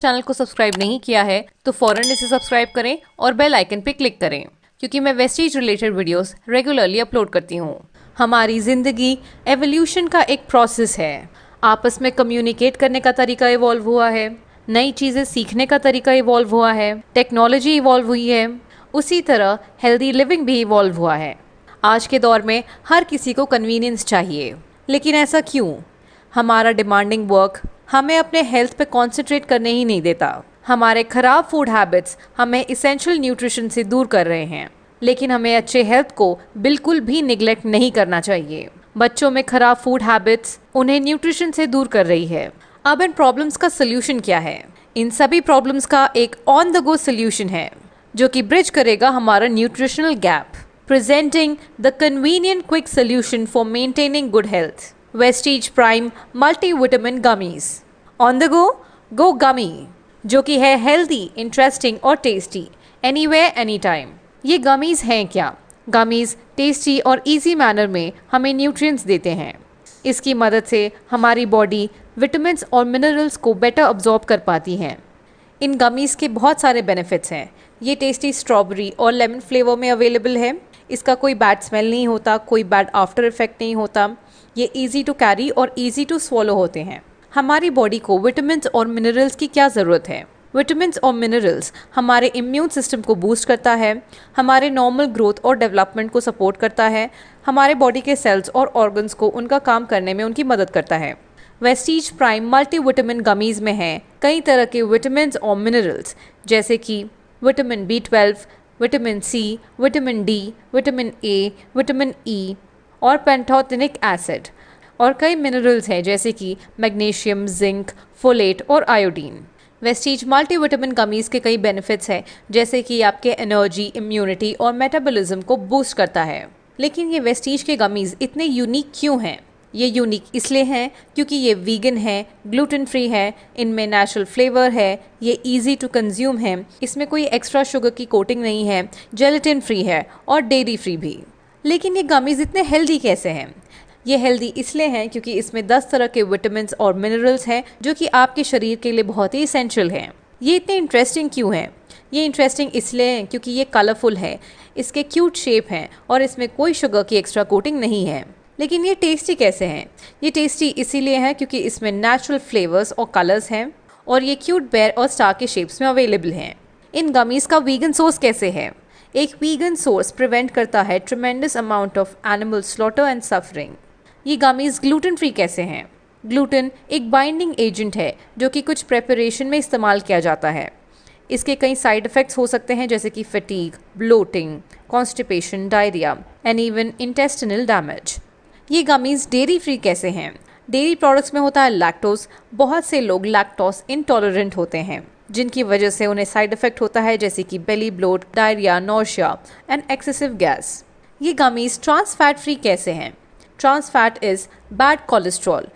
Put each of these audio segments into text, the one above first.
Channel को subscribe नहीं किया है तो फौरन इसे सब्सक्राइब करें और बेल आइकन पे क्लिक करें, क्योंकि मैं Vestige related videos regularly upload करती हूँ। हमारी ज़िंदगी एवोल्यूशन का एक प्रोसेस है। आपस में कम्युनिकेट करने का तरीका इवॉल्व हुआ है, नई चीज़ें सीखने का तरीका इवॉल्व हुआ है, टेक्नोलॉजी इवॉल्व हुई है, उसी तरह हेल्दी लिविंग भी इवॉल्व हुआ है। आज के दौर में हर किसी को कन्वीनियंस चाहिए, लेकिन ऐसा क्यों? हमारा डिमांडिंग वर्क हमें अपने हेल्थ पे कॉन्सेंट्रेट करने ही नहीं देता। हमारे खराब फूड हैबिट्स हमें इसेंशियल न्यूट्रिशन से दूर कर रहे हैं, लेकिन हमें अच्छे हेल्थ को बिल्कुल भी निगलेक्ट नहीं करना चाहिए। बच्चों में खराब फूड हैबिट्स उन्हें न्यूट्रिशन से दूर कर रही है। अब इन प्रॉब्लम्स का सोल्यूशन क्या है? इन सभी प्रॉब्लम्स का एक ऑन द गो सोल्यूशन है, जो कि ब्रिज करेगा हमारा nutritional gap. Presenting the convenient quick solution for maintaining good health, Vestige prime multivitamin gummies. On the go gummy, जो कि है हेल्दी, इंटरेस्टिंग और टेस्टी, एनीवेयर एनी टाइम। ये गमीज हैं क्या? गमीज टेस्टी और इजी मैनर में हमें न्यूट्रिएंट्स देते हैं। इसकी मदद से हमारी बॉडी विटामिन्स और मिनरल्स को बेटर अब्जॉर्ब कर पाती हैं। इन गमीज के बहुत सारे बेनिफिट्स हैं। ये टेस्टी स्ट्रॉबेरी और लेमन फ्लेवर में अवेलेबल है। इसका कोई बैड स्मेल नहीं होता, कोई बैड आफ्टर इफेक्ट नहीं होता। ये इजी टू कैरी और इजी टू स्वॉलो होते हैं। हमारी बॉडी को विटामिन्स और मिनरल्स की क्या ज़रूरत है? विटामिन्स और मिनरल्स हमारे इम्यून सिस्टम को बूस्ट करता है, हमारे नॉर्मल ग्रोथ और डेवलपमेंट को सपोर्ट करता है, हमारे बॉडी के सेल्स और ऑर्गन्स को उनका काम करने में उनकी मदद करता है। वेस्टीज प्राइम मल्टीविटामिन गमीज में हैं कई तरह के विटामिन्स और मिनरल्स, जैसे कि vitamin B12, vitamin C, vitamin D, vitamin A, vitamin E और पेंटोथेनिक एसिड, और कई मिनरल्स हैं जैसे कि मैग्नीशियम, जिंक, फोलेट और आयोडीन। वेस्टीज मल्टीविटामिन गमीज के कई बेनिफिट्स हैं, जैसे कि आपके एनर्जी, इम्यूनिटी और मेटाबॉलिज्म को बूस्ट करता है। लेकिन ये वेस्टीज के गमीज इतने यूनिक क्यों हैं? ये यूनिक इसलिए हैं क्योंकि ये वीगन है, ग्लूटेन फ्री है, इनमें नेचुरल फ्लेवर है, ये इजी टू कंज्यूम है, इसमें कोई एक्स्ट्रा शुगर की कोटिंग नहीं है, जेलेटिन फ्री है और डेयरी फ्री भी। लेकिन ये गमीज इतने हेल्दी कैसे हैं? ये हेल्दी इसलिए हैं क्योंकि इसमें 10 तरह के विटामिन्स और मिनरल्स हैं, जो कि आपके शरीर के लिए बहुत ही एसेंशियल हैं। ये इतने इंटरेस्टिंग क्यों हैं? ये इंटरेस्टिंग इसलिए हैं क्योंकि ये कलरफुल है, इसके क्यूट शेप हैं और इसमें कोई शुगर की एक्स्ट्रा कोटिंग नहीं है। लेकिन ये टेस्टी कैसे हैं? ये टेस्टी इसीलिए है क्योंकि इसमें नेचुरल फ्लेवर्स और कलर्स हैं और ये क्यूट बेर और स्टार के शेप्स में अवेलेबल हैं। इन गमीज का वीगन सोर्स कैसे है? एक वीगन सोर्स प्रिवेंट करता है tremendous amount of animal slaughter and suffering. ये गमीज ग्लूटेन फ्री कैसे हैं? ग्लूटेन एक बाइंडिंग एजेंट है जो कि कुछ प्रेपरेशन में इस्तेमाल किया जाता है। इसके कई साइड इफ़ेक्ट्स हो सकते हैं, जैसे कि fatigue, bloating, constipation, diarrhoea and even intestinal damage. ये गमीज डेयरी फ्री कैसे हैं? डेयरी प्रोडक्ट्स में होता है लैक्टोज। बहुत से लोग लैक्टोज इंटॉलरेंट होते हैं, जिनकी वजह से उन्हें साइड इफेक्ट होता है, जैसे कि belly bloat, diarrhoea, nausea and excessive gas. ये गमीज ट्रांस फैट फ्री कैसे हैं? Trans fat is bad cholesterol,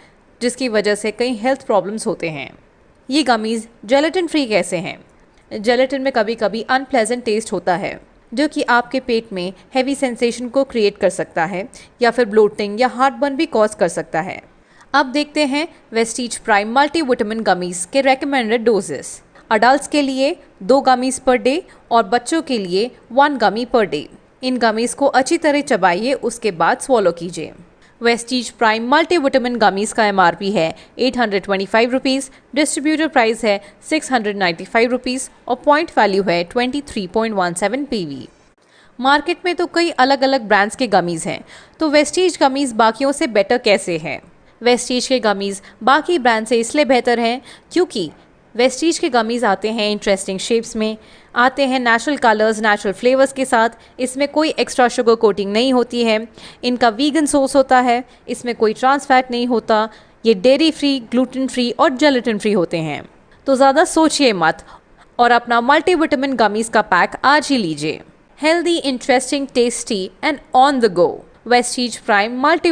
जिसकी वजह से कई हेल्थ प्रॉब्लम्स होते हैं। ये गमीज जेलेटिन फ्री कैसे हैं? जेलेटिन में कभी कभी अनप्लेजेंट टेस्ट होता है, जो कि आपके पेट में हैवी सेंसेशन को क्रिएट कर सकता है या फिर ब्लोटिंग या हार्टबर्न भी कॉज कर सकता है। अब देखते हैं वेस्टीज प्राइम मल्टीविटामिन गमीज के रेकमेंडेड डोजेस। अडल्ट्स के लिए 2 गमीज पर डे और बच्चों के लिए 1 गमी पर डे। इन गमीज को अच्छी तरह चबाइए, उसके बाद स्वॉलो कीजिए। वेस्टीज प्राइम मल्टीविटामिन गमीज का MRP है 825 रुपीज़, डिस्ट्रीब्यूटर प्राइस है 695 रुपीज़ और पॉइंट वैल्यू है 23.17 PV। मार्केट में तो कई अलग अलग ब्रांड्स के गमीज हैं, तो वेस्टीज गमीज बाकियों से बेटर कैसे हैं? वेस्टीज के गमीज बाकी ब्रांड से इसलिए बेहतर हैं क्योंकि वेस्टीज के गमीज आते हैं इंटरेस्टिंग शेप्स में, आते हैं नेचुरल कलर्स, नेचुरल फ्लेवर्स के साथ। इसमें कोई एक्स्ट्रा शुगर कोटिंग नहीं होती है। इनका वीगन सोर्स होता है, इसमें कोई ट्रांस फैट नहीं होता। ये डेयरी फ्री, ग्लूटेन फ्री और जेलेटिन फ्री होते हैं। तो ज़्यादा सोचिए मत और अपना मल्टीविटामिन गमीज का पैक आज ही लीजिए। Healthy, interesting, tasty and on the go. Vestige prime multi